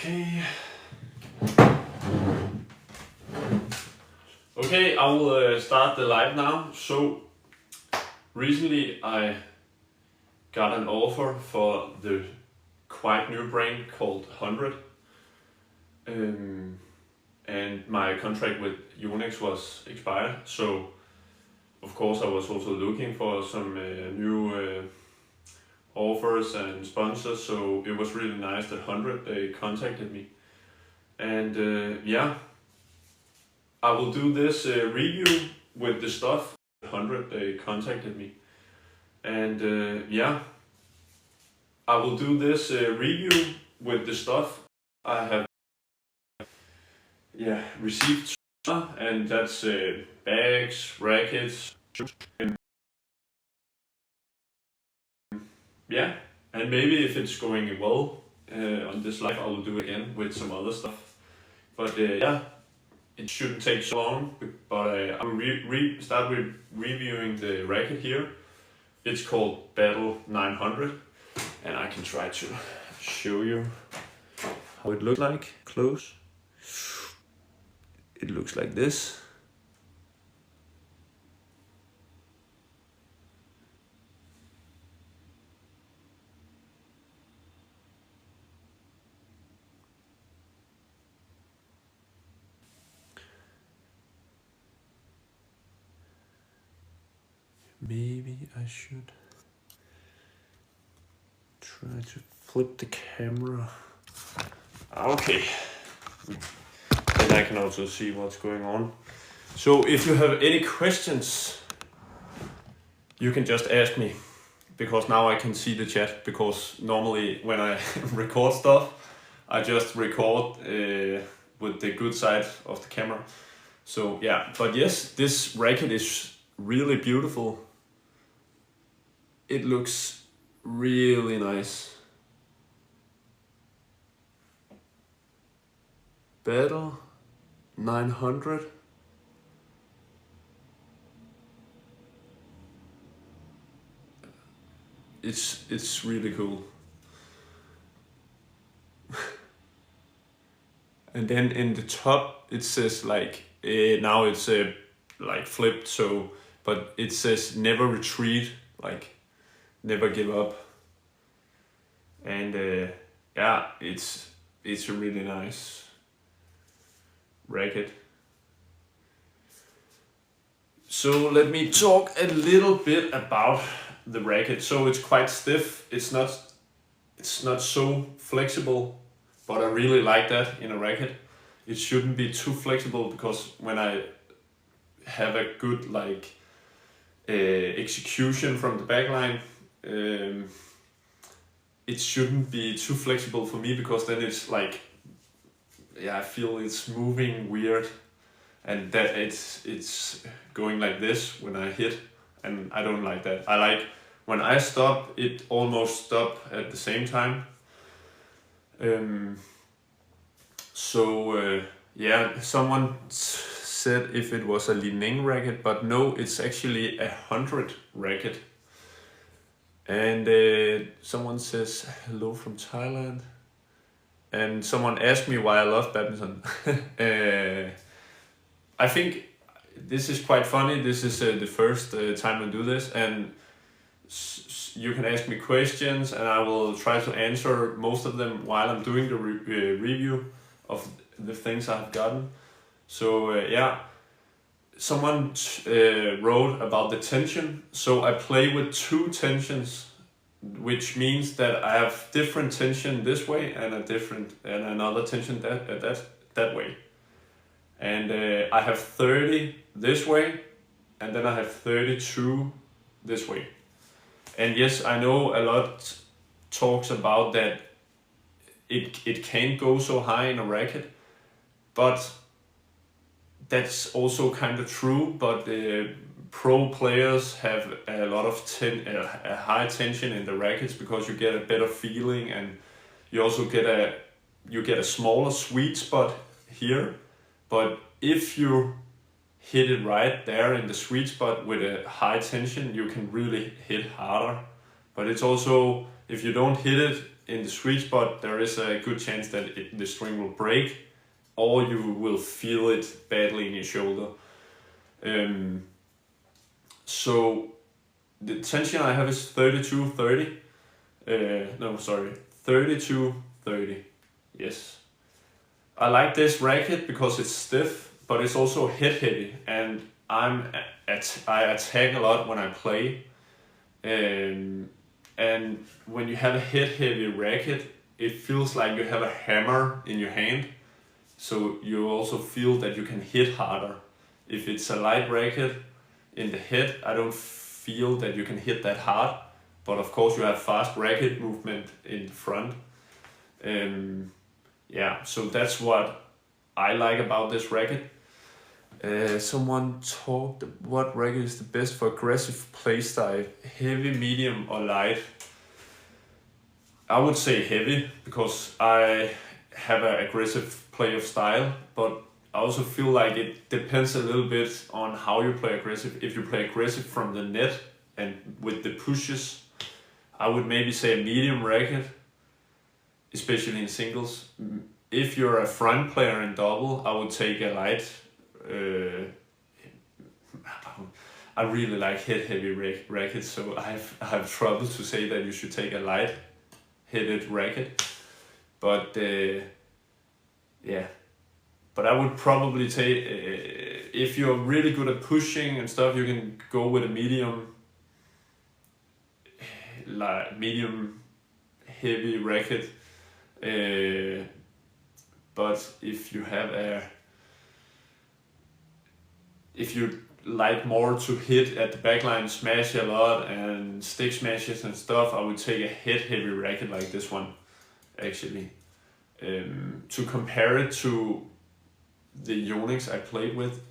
Okay. Okay, I will start the live now. So, recently I got an offer for the quite new brand called 100. And my contract with Unix was expired. So, of course, I was also looking for some new offers and sponsors. So, it was really nice that 100 they contacted me. And yeah, I will do this review with the stuff. 100 they contacted me. And yeah, I will do this review with the stuff I have received. And that's bags, rackets, and yeah. And maybe if it's going well on this live, I will do it again with some other stuff. But yeah, it shouldn't take so long. But I will start with reviewing the racket here. It's called Battle 900, and I can try to show you how it looks like close. It looks like this. Maybe I should try to flip the camera. Okay. And I can also see what's going on. So if you have any questions, you can just ask me, because now I can see the chat, because normally when I record stuff, I just record with the good side of the camera. So yeah, but yes, this racket is really beautiful. It looks really nice. Battle 900. It's really cool. And then in the top it says like now it's like flipped, so but it says never retreat, like never give up. And yeah, it's a really nice racket. So let me talk a little bit about the racket. So it's quite stiff. It's not so flexible, but I really like that in a racket. It shouldn't be too flexible, because when I have a good like execution from the backline, it shouldn't be too flexible for me, because then it's like, yeah, I feel it's moving weird, and that it's going like this when I hit, and I don't like that. I like when I stop, it almost stop at the same time. Yeah, someone said if it was a Li-Ning racket, but no, it's actually 100 racket. And someone says hello from Thailand. And someone asked me why I love badminton. I think this is quite funny. This is the first time I do this, and you can ask me questions and I will try to answer most of them while I'm doing the review of the things I've gotten. So yeah, someone wrote about the tension. So I play with two tensions, which means that I have different tension this way and another tension that way. And I have 30 this way, and then I have 32 this way. And yes, I know a lot talks about that it can't go so high in a racket, but that's also kind of true. But pro players have a lot of a high tension in the rackets, because you get a better feeling, and you also get a smaller sweet spot here. But if you hit it right there in the sweet spot with a high tension, you can really hit harder. But it's also, if you don't hit it in the sweet spot, there is a good chance that the string will break, or you will feel it badly in your shoulder. So the tension I have is 32-30. 32-30. Yes. I like this racket because it's stiff, but it's also head heavy, and I attack a lot when I play. And when you have a head heavy racket, it feels like you have a hammer in your hand. So you also feel that you can hit harder. If it's a light racket in the head, I don't feel that you can hit that hard. But of course you have fast racket movement in front. Yeah, so that's what I like about this racket. Someone talked, what racket is the best for aggressive play style? Heavy, medium or light? I would say heavy, because I have an aggressive play of style, but I also feel like it depends a little bit on how you play aggressive. If you play aggressive from the net and with the pushes, I would maybe say a medium racket, especially in singles. If you're a front player in double, I would take a light. I really like head heavy rackets, so I have trouble to say that you should take a light headed racket. But yeah, but I would probably take, if you're really good at pushing and stuff, you can go with a medium heavy racket. But if you like more to hit at the backline, smash a lot and stick smashes and stuff, I would take a head heavy racket like this one, actually. To compare it to the Yonex I played with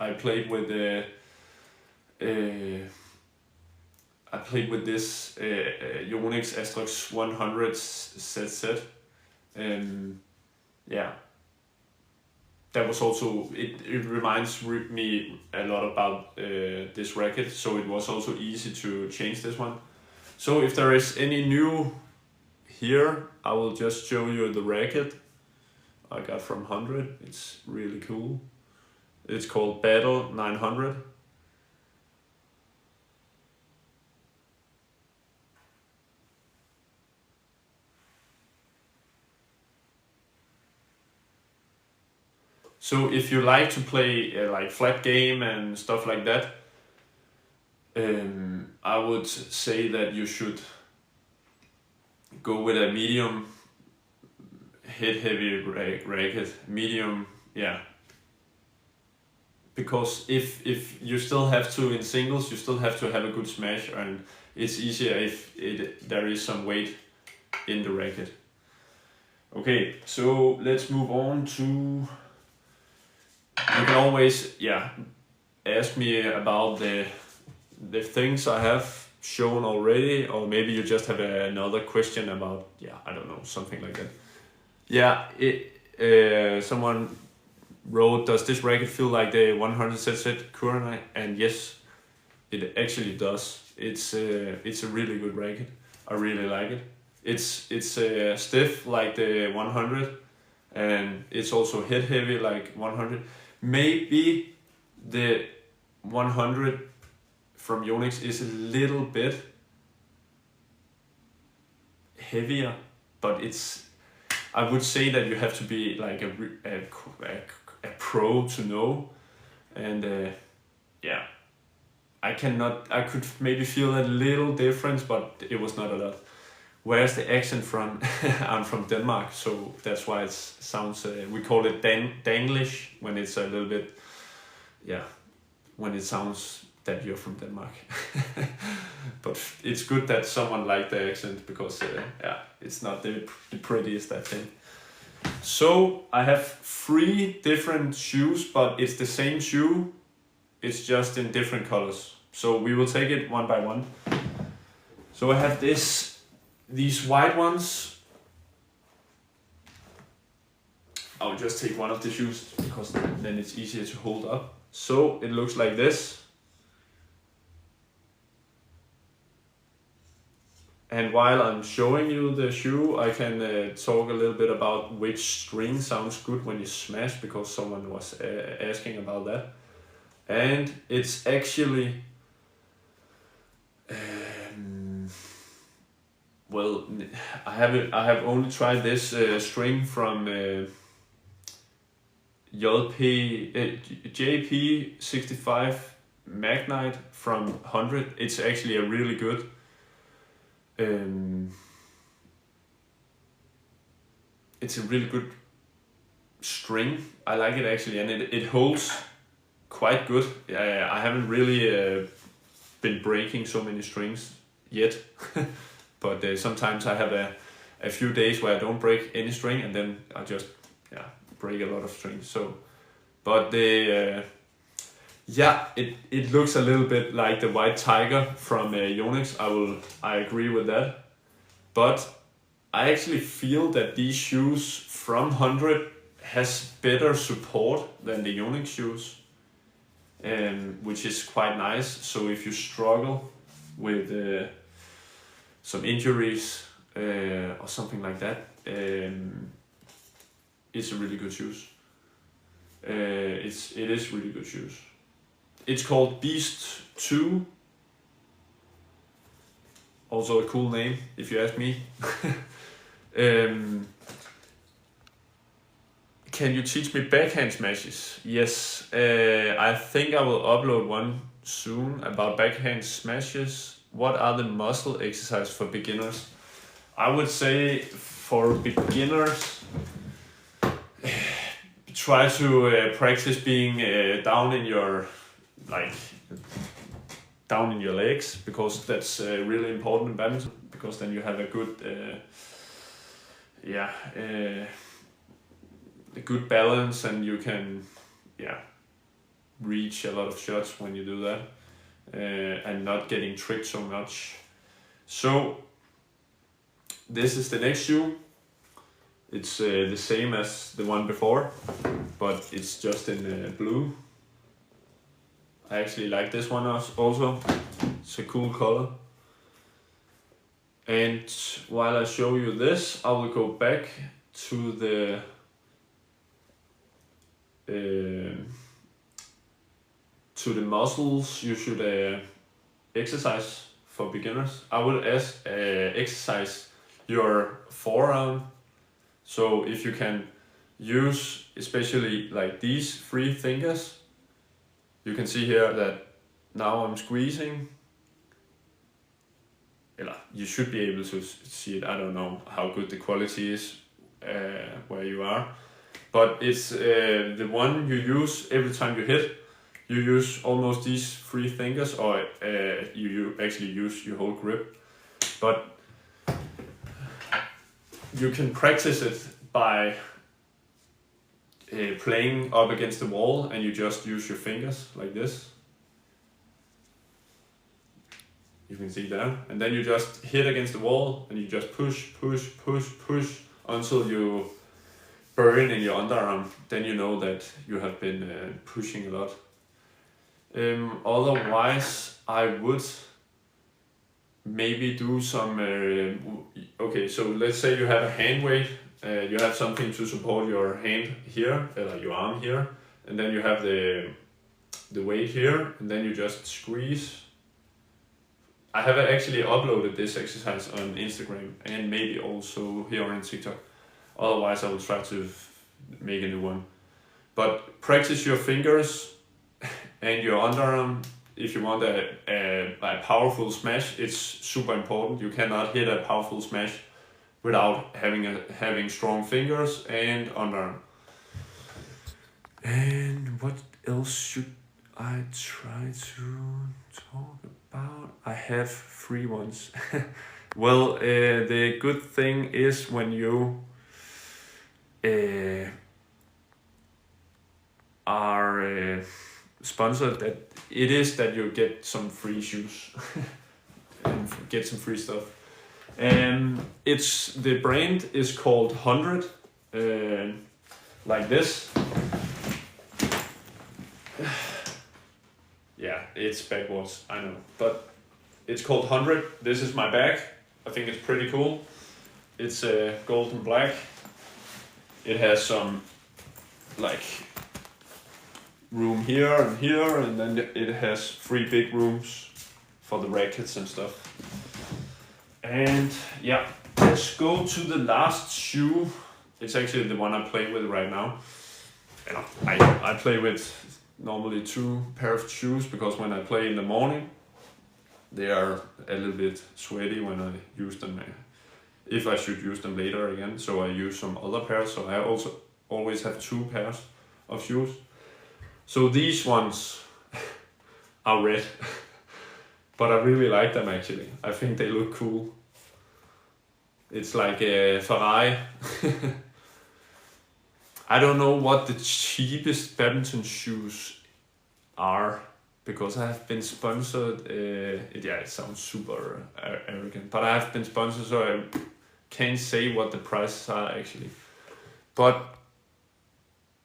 this Yonex Astrax 100 ZZ. Yeah, that was also, it reminds me a lot about this racket, so it was also easy to change this one. So if there is any new here, I will just show you the racket I got from 100. It's really cool. It's called Battle 900. So if you like to play like flat game and stuff like that, I would say that you should go with a medium head heavy racket. Medium, yeah. Because if you still have to, in singles, you still have to have a good smash, and it's easier if there is some weight in the racket. Okay, so let's move on to... You can always, ask me about the things I have shown already, or maybe you just have another question about, I don't know, something like that. Yeah, someone wrote, does this racket feel like the 100ZZ Kuranai? And yes, it actually does. It's a really good racket. I really like it. It's stiff like the 100, and it's also head heavy like 100. Maybe the 100 from Yonex is a little bit heavier, but I would say that you have to be like a pro to know, and I could maybe feel a little difference, but it was not a lot. Where's the accent from? I'm from Denmark, so that's why it sounds, we call it Danglish when it's a little bit, when it sounds that you're from Denmark. But it's good that someone liked the accent, because it's not the prettiest, I think. So I have 3 different shoes, but it's the same shoe, it's just in different colors. So we will take it one by one. So I have these white ones. I'll just take one of the shoes, because then it's easier to hold up. So it looks like this. And while I'm showing you the shoe, I can talk a little bit about which string sounds good when you smash, because someone was asking about that. And it's actually, well, I have only tried this string from JP65 Magnite from 100. It's actually a really good it's a really good string. I like it actually, and it holds quite good. I haven't really been breaking so many strings yet, but sometimes I have a few days where I don't break any string, and then I just break a lot of strings. So, but it looks a little bit like the White Tiger from Yonex. I agree with that, but I actually feel that these shoes from 100 has better support than the Yonex shoes, which is quite nice. So if you struggle with some injuries or something like that, it's a really good shoes. It is really good shoes. It's called Beast 2. Also a cool name, if you ask me. Can you teach me backhand smashes? Yes, I think I will upload one soon about backhand smashes. What are the muscle exercises for beginners? I would say for beginners, try to practice being down in your legs, because that's really important in badminton, because then you have a good a good balance, and you can reach a lot of shots when you do that, and not getting tricked so much. So this is the next shoe. It's the same as the one before, but it's just in blue. I actually like this one also. It's a cool color. And while I show you this, I will go back to the muscles you should exercise for beginners. I will exercise your forearm. So if you can use especially like these 3 fingers, you can see here that now I'm squeezing. You should be able to see it. I don't know how good the quality is where you are, but it's the one you use every time you hit. You use almost these 3 fingers, or you actually use your whole grip. But you can practice it by playing up against the wall, and you just use your fingers like this. You can see there, and then you just hit against the wall, and you just push until you burn in your underarm. Then you know that you have been pushing a lot. Otherwise, I would maybe do some. Okay, so let's say you have a hand weight. You have something to support your hand here, like your arm here, and then you have the weight here, and then you just squeeze. I have actually uploaded this exercise on Instagram and maybe also here on TikTok. Otherwise, I will try to make a new one. But practice your fingers and your underarm. If you want a powerful smash, it's super important. You cannot hit a powerful smash without having strong fingers and underarm. And what else should I try to talk about? I have 3 ones. Well, the good thing is when you are sponsored, that it is that you get some free shoes and get some free stuff. The brand is called 100, like this. Yeah, it's backwards, I know, but it's called 100. This is my bag. I think it's pretty cool. It's gold and black. It has some like room here, and then it has 3 big rooms for the rackets and stuff. And yeah, let's go to the last shoe. It's actually the one I play with right now. And I play with normally 2 pair of shoes, because when I play in the morning, they are a little bit sweaty when I use them, if I should use them later again. So I use some other pairs, so I also always have 2 pairs of shoes. So these ones are red, but I really like them actually. I think they look cool. It's like a Ferrari. I don't know what the cheapest badminton shoes are, because I have been sponsored. It sounds super arrogant, but I have been sponsored, so I can't say what the prices are actually. But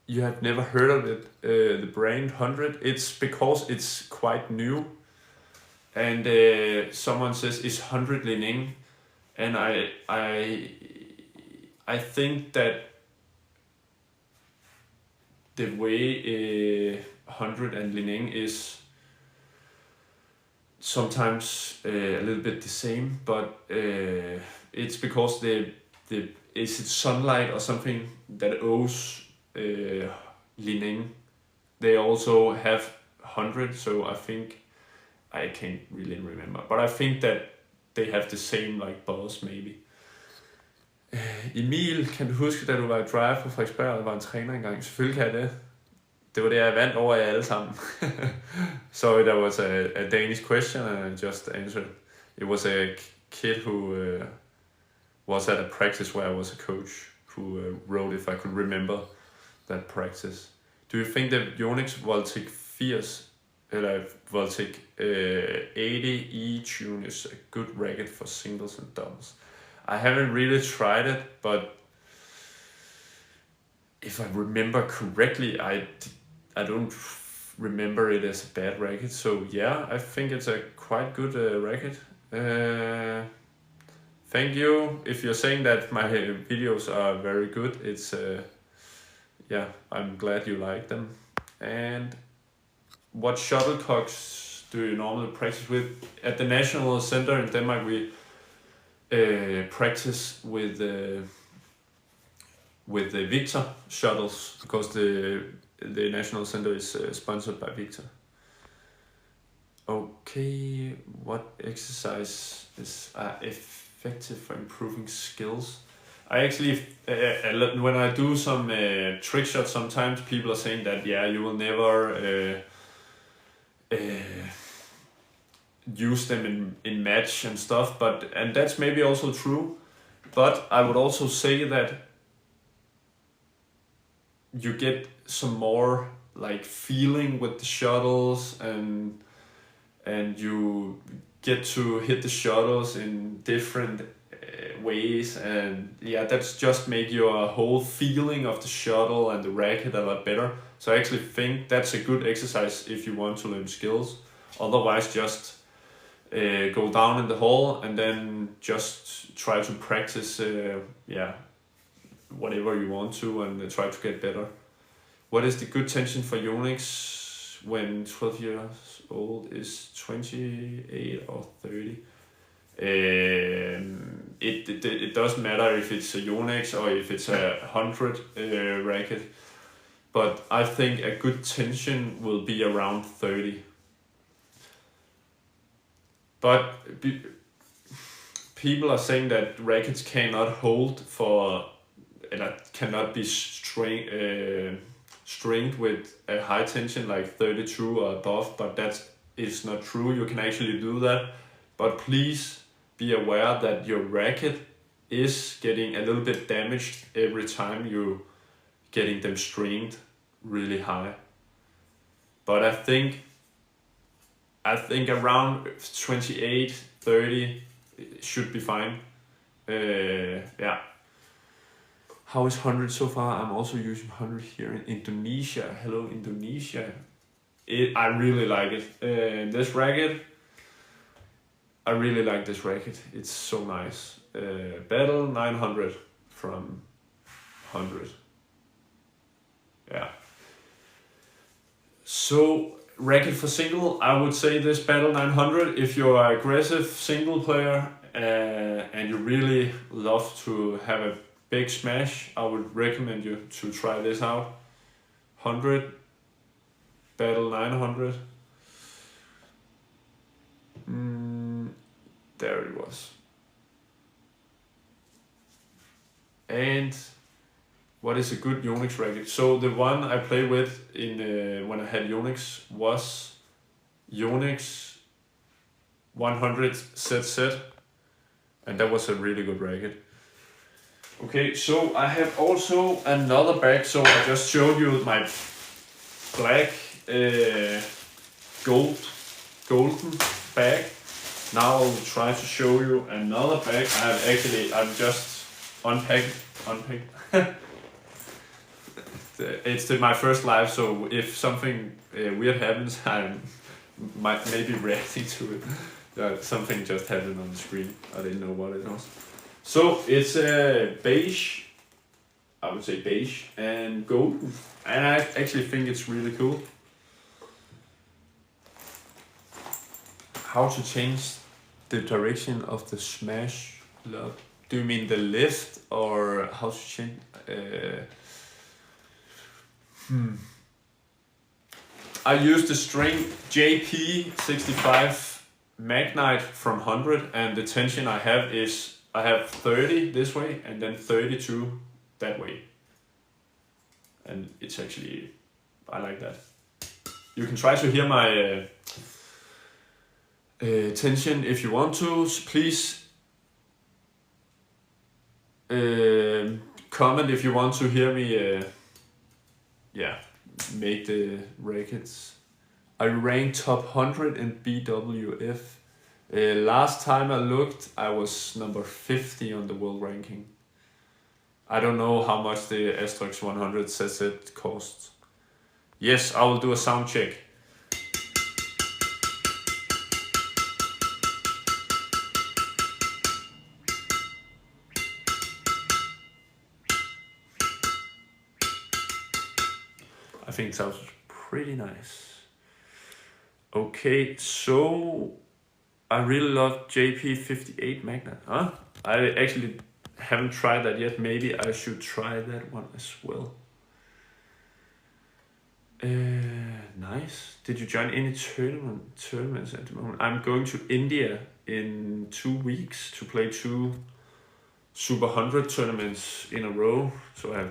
you have never heard of it, the brand 100. It's because it's quite new, and someone says it's 100 Li-Ning, and I think that the way 100 and Li-Ning is sometimes a little bit the same, but it's because is it sunlight or something that owes Li-Ning. They also have 100, so I think, I can't really remember, but I think that they have the same like balls maybe. Emil, kan du huske, da du var i drive på Frederiksberg, og der var en træner engang? Selvfølgelig kan jeg det. Det var det, jeg vandt over jer alle sammen. Sorry, that was a Danish question, and I just answered. It was a kid who was at a practice where I was a coach, who wrote if I could remember that practice. Do you think that Yonex Voltic 80 eller Voltic 80 E-Tune is a good racket for singles and doubles? I haven't really tried it, but if I remember correctly, I don't remember it as a bad racket. So yeah, I think it's a quite good racket. Thank you. If you're saying that my videos are very good, it's yeah, I'm glad you like them. And what shuttlecocks do you normally practice with? At the National Center in Denmark, we practice with the Victor shuttles, because the National Center is sponsored by Victor. Okay, what exercises are effective for improving skills? I actually, when I do some trick shots, sometimes people are saying that, yeah, you will never use them in match and stuff, and that's maybe also true, but I would also say that you get some more like feeling with the shuttles, and you get to hit the shuttles in different ways, and yeah, that's just make your whole feeling of the shuttle and the racket a lot better. So I actually think that's a good exercise if you want to learn skills. Otherwise, just go down in the hall and then just try to practice yeah, whatever you want to, and try to get better. What is the good tension for Yonex when 12 years old is 28 or 30? It doesn't matter if it's a Yonex or if it's a 100 racket, but I think a good tension will be around 30. But people are saying that rackets cannot hold for, cannot be stringed with a high tension like 32 or above, but that is not true. You can actually do that, but please be aware that your racket is getting a little bit damaged every time you getting them stringed really high. But I think around 28, 30 should be fine. Yeah. How is 100 so far? I'm also using 100 here in Indonesia. Hello, Indonesia. I really like it. This racket, I really like this racket. It's so nice. Battle 900 from 100. Yeah. So racket for single, I would say this Battle 900. If you're an aggressive single player and you really love to have a big smash, I would recommend you to try this out. 100, Battle 900. There it was. And what is a good Yonex racket? So the one I played with in when I had Yonex was Yonex 100 ZZ, and that was a really good racket. Okay, so I have also another bag. So I just showed you my black golden bag. Now I'll try to show you another bag. I'm just unpacked. It's my first live, so if something weird happens, I might maybe reacting to it. Something just happened on the screen. I didn't know what it was. So it's a beige. I would say beige and golden, and I actually think it's really cool. How to change the direction of the smash lob? Do you mean the lift or how to change? I use the string JP65 Magnite from 100, and the tension I have is I have 30 this way and then 32 that way. And it's actually, I like that. You can try to hear my tension if you want to. So please comment if you want to hear me make the rackets. I ranked top 100 in BWF. Last time I looked, I was number 50 on the world ranking. I don't know how much the Asterix 100 ZZ costs. Yes, I will do a sound check. I think it sounds pretty nice. Okay, so I really love JP58 Magnet. Huh? I actually haven't tried that yet. Maybe I should try that one as well. Nice. Did you join any tournaments at the moment? I'm going to India in 2 weeks to play 2 Super 100 tournaments in a row. So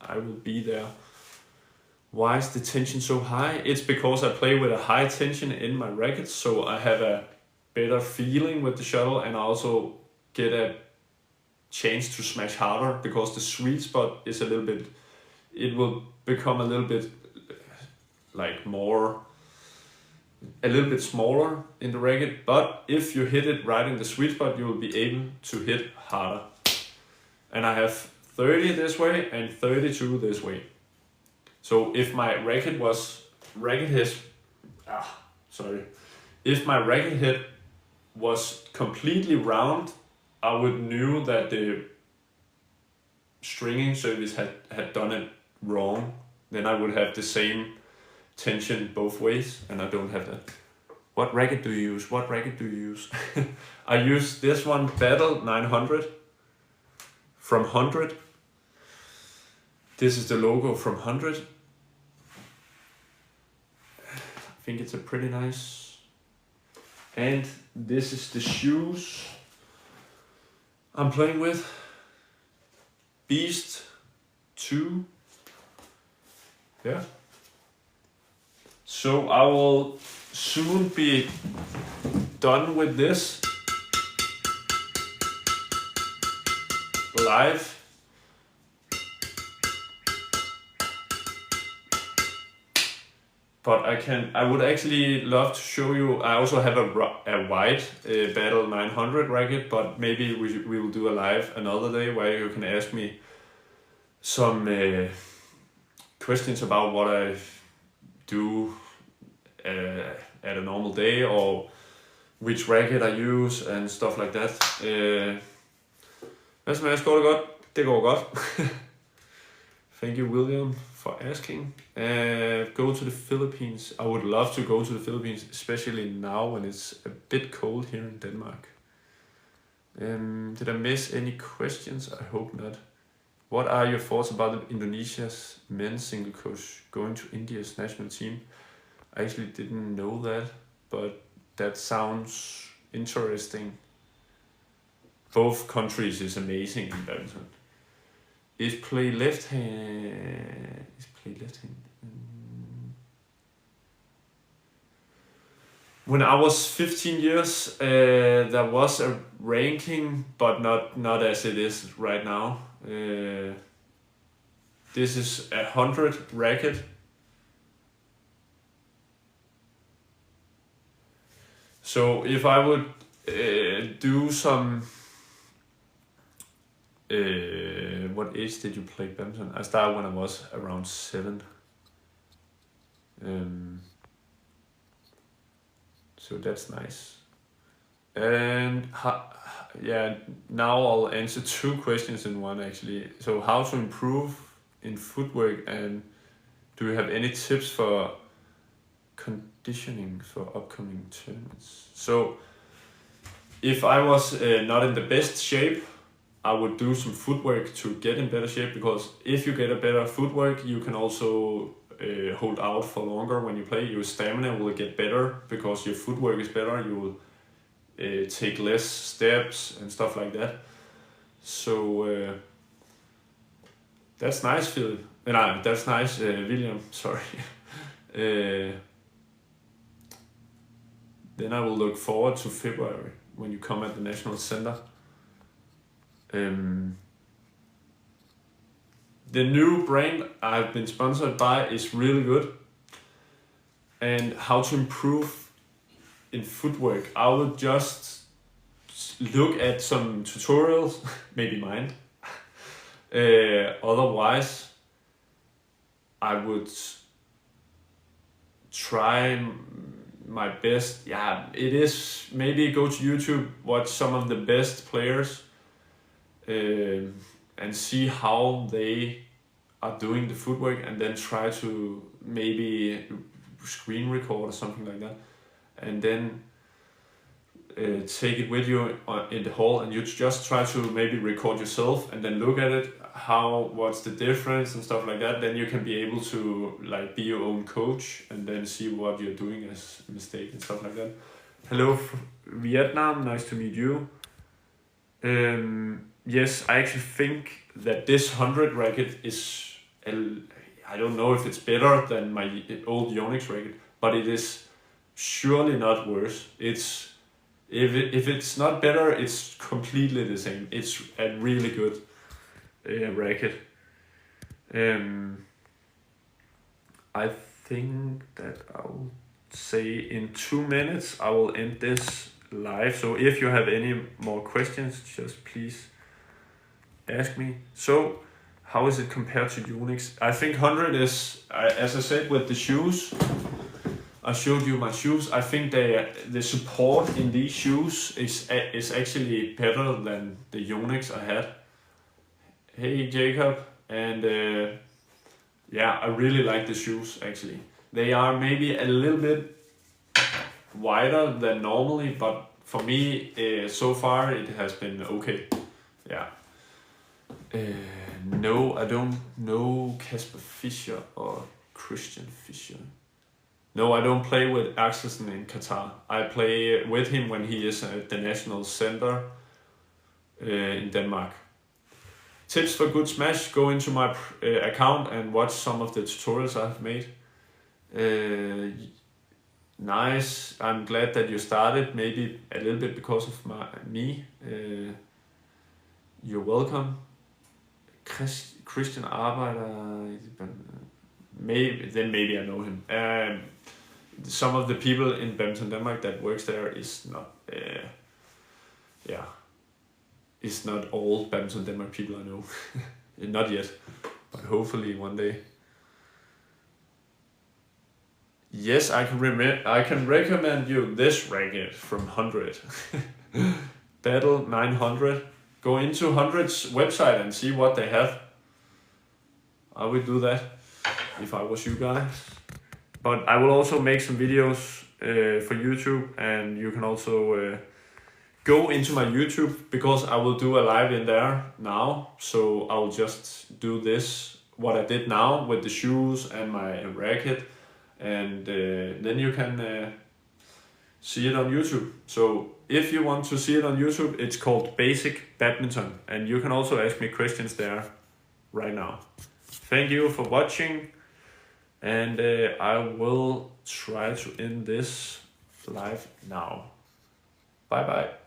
I will be there. Why is the tension so high? It's because I play with a high tension in my rackets, so I have a better feeling with the shuttle, and I also get a chance to smash harder because the sweet spot is a little bit, it will become a little bit like more, a little bit smaller in the racket, but if you hit it right in the sweet spot, you will be able to hit harder. And I have 30 this way and 32 this way. So if my racket head was completely round, I would knew that the stringing service had done it wrong. Then I would have the same tension both ways, and I don't have that. What racket do you use? What racket do you use? I use this one, Battle 900 from 100. This is the logo from 100. I think it's a pretty nice. And this is the shoes I'm playing with. Beast 2. Yeah. So I will soon be done with this live. But I would actually love to show you. I also have a white Battle 900 racket, but maybe we will do a live another day where you can ask me some questions about what I do at a normal day, or which racket I use and stuff like that. Hvad som helst, går det godt? Det går godt. Thank you, William, for asking. Go to the Philippines. I would love to go to the Philippines, especially now when it's a bit cold here in Denmark. Did I miss any questions? I hope not. What are your thoughts about Indonesia's men's single coach going to India's national team? I actually didn't know that, but that sounds interesting. Both countries is amazing in badminton. Is play left hand? When I was 15 years, there was a ranking, but not as it is right now. This is 100 racket. So if I would do some, what age did you play badminton? I started when I was around 7. So that's nice. And now I'll answer 2 questions in one actually. So how to improve in footwork, and do you have any tips for conditioning for upcoming tournaments? So if I was not in the best shape, I would do some footwork to get in better shape, because if you get a better footwork, you can also hold out for longer when you play. Your stamina will get better because your footwork is better. You will take less steps and stuff like that. So that's nice, Philip. That's nice, William. Sorry. Then I will look forward to February when you come at the National Center. The new brand I've been sponsored by is really good. And how to improve in footwork, I would just look at some tutorials, maybe mine. Otherwise, I would try my best. Yeah, it is maybe go to YouTube, watch some of the best players, and see how they are doing the footwork, and then try to maybe screen record or something like that, and then take it with you in the hall, and you just try to maybe record yourself and then look at it, what's the difference and stuff like that. Then you can be able to like be your own coach and then see what you're doing as a mistake and stuff like that. Hello Vietnam, nice to meet you. Yes, I actually think that this 100 racket is, I don't know if it's better than my old Yonex racket, but it is surely not worse. If it's not better, it's completely the same. It's a really good racket. I think that I'll say in 2 minutes I will end this live. So if you have any more questions, just please ask me. So how is it compared to Yonex? I think 100 is, as I said, with the shoes. I showed you my shoes. I think the support in these shoes is actually better than the Yonex I had. Hey Jacob, and I really like the shoes actually. They are maybe a little bit wider than normally, but for me so far it has been okay. Yeah. No, I don't know Kasper Fischer or Christian Fischer. No, I don't play with Axelsen in Qatar. I play with him when he is at the National Center in Denmark. Tips for good smash: go into my account and watch some of the tutorials I've made. Nice. I'm glad that you started, maybe a little bit because of me. You're welcome. Christian arbejder, maybe I know him. Some of the people in Badminton Denmark that works there is not, it's not all Badminton Denmark people I know. Not yet, but hopefully one day. Yes, I can recommend you this racket from 100. Battle 900. Go into 100's website and see what they have. I would do that if I was you guys. But I will also make some videos for YouTube, and you can also go into my YouTube, because I will do a live in there now. So I'll just do this, what I did now with the shoes and my racket, and then you can see it on YouTube. So if you want to see it on YouTube, it's called Basic Badminton, and you can also ask me questions there right now. Thank you for watching, and I will try to end this live now. Bye bye.